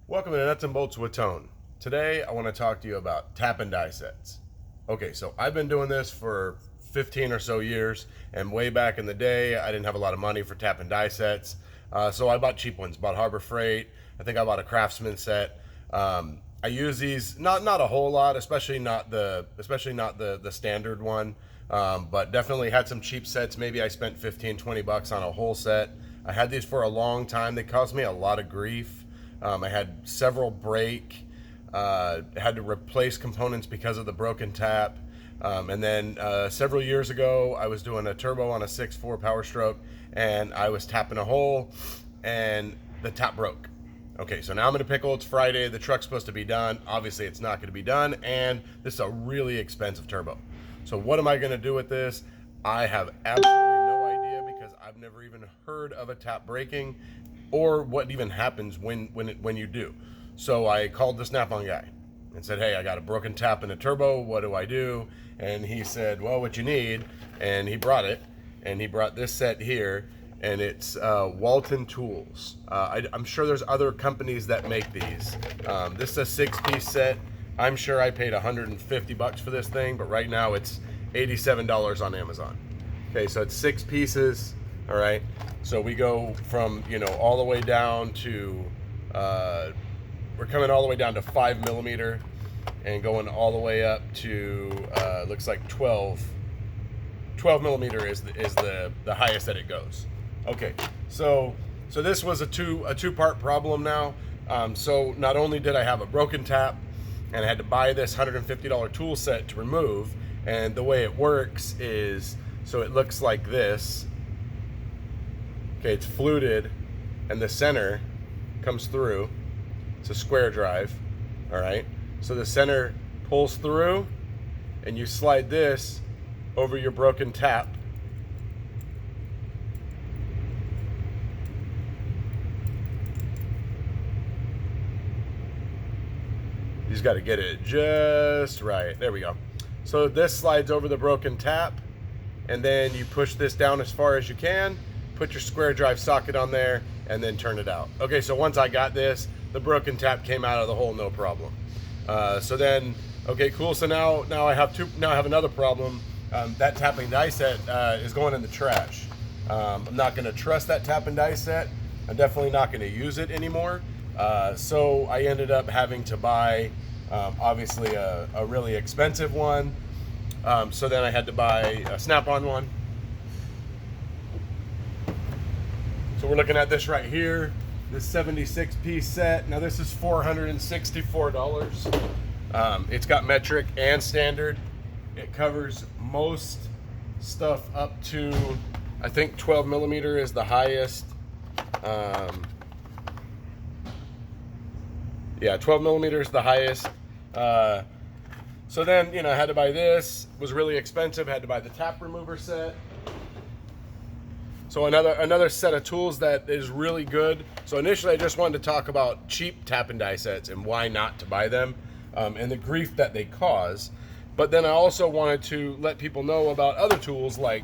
Welcome to Nuts and Bolts with Tone. Today I want to talk to you about tap and die sets. Okay, so I've been doing this for 15 or so years, and way back in the day I didn't have a lot of money for tap and die sets, so I bought cheap ones. Bought Harbor Freight. I think I bought a Craftsman set. I use these not a whole lot, especially not the standard one, but definitely had some cheap sets. Maybe I spent 15-20 bucks on a whole set. I had these for a long time. They caused me a lot of grief. I had several break, had to replace components because of the broken tap. And then several years ago, I was doing a turbo on a 6.4 Power Stroke, and I was tapping a hole, and the tap broke. Okay, so now I'm in a pickle. It's Friday. The truck's supposed to be done. Obviously, it's not going to be done, and this is a really expensive turbo. So what am I going to do with this? I have absolutely no idea, because I've never even heard of a tap breaking or what even happens when you do. So I called the Snap-on guy and said, hey, I got a broken tap in a turbo. What do I do? And he said, well, what you need, and he brought it, and he brought this set here, and it's Walten tools. I'm sure there's other companies that make these. This is a 6-piece set. I'm sure I paid 150 bucks for this thing, but right now it's $87 on Amazon. Okay, so it's 6 pieces. All right, so we go from, all the way down to, we're coming all the way down to 5 millimeter and going all the way up to, looks like 12 millimeter is the highest that it goes. Okay, so this was a two-part problem now. So not only did I have a broken tap, and I had to buy this $150 tool set to remove, and the way it works is, so it looks like this. Okay, it's fluted, and the center comes through. It's a square drive, all right? So the center pulls through, and you slide this over your broken tap. You just got to get it just right. There we go. So this slides over the broken tap, and then you push this down as far as you can, put your square drive socket on there, and then turn it out. Okay, so once I got this, the broken tap came out of the hole, no problem. So then, okay, cool. So now I have another problem. That tap and die set is going in the trash. I'm not going to trust that tap and die set. I'm definitely not going to use it anymore. So I ended up having to buy, obviously, a really expensive one. So then I had to buy a Snap-on one. So we're looking at this right here, this 76-piece set. Now this is $464. It's got metric and standard. It covers most stuff up to, I think 12 millimeter is the highest. Yeah, 12 millimeter is the highest. So then, I had to buy this. It was really expensive. Had to buy the tap remover set. So another set of tools that is really good. So initially I just wanted to talk about cheap tap and die sets and why not to buy them, and the grief that they cause. But then I also wanted to let people know about other tools like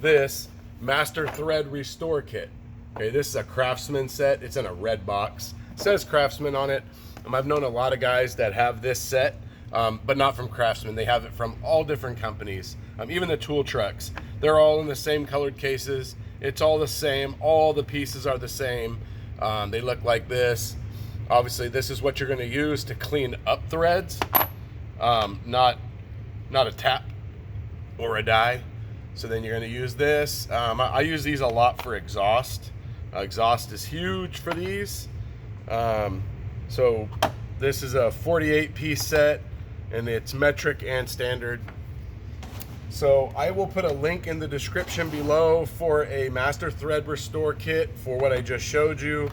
this Master Thread Restore Kit. Okay, this is a Craftsman set. It's in a red box. It says Craftsman on it. I've known a lot of guys that have this set, but not from Craftsman. They have it from all different companies. Even the tool trucks, they're all in the same colored cases. It's all the same. All the pieces are the same. They look like this. Obviously, this is what you're going to use to clean up threads, not a tap or a die. So then you're going to use this. I use these a lot for exhaust. Exhaust is huge for these. So this is a 48-piece set, and it's metric and standard. So I will put a link in the description below for a Master Thread Restore Kit for what I just showed you.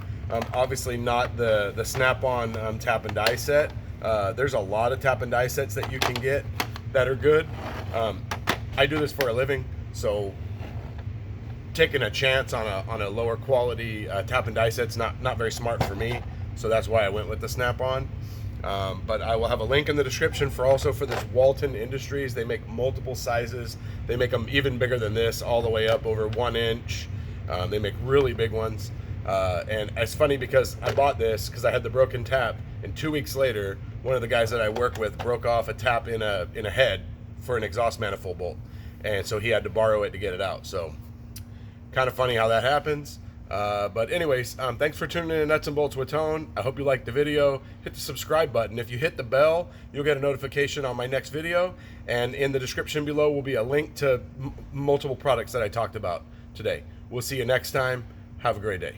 Obviously not the Snap-on tap and die set. There's a lot of tap and die sets that you can get that are good. I do this for a living, so taking a chance on a lower quality tap and die set's not very smart for me. So that's why I went with the Snap-on. But I will have a link in the description for this Walten Industries. They make multiple sizes. They make them even bigger than this, all the way up over 1 inch. They make really big ones. And it's funny because I bought this because I had the broken tap, and 2 weeks later, one of the guys that I work with broke off a tap in a head for an exhaust manifold bolt, and so he had to borrow it to get it out. So kind of funny how that happens. But anyways, thanks for tuning in to Nuts and Bolts with Tone. I hope you liked the video. Hit the subscribe button. If you hit the bell, you'll get a notification on my next video. And in the description below will be a link to multiple products that I talked about today. We'll see you next time. Have a great day.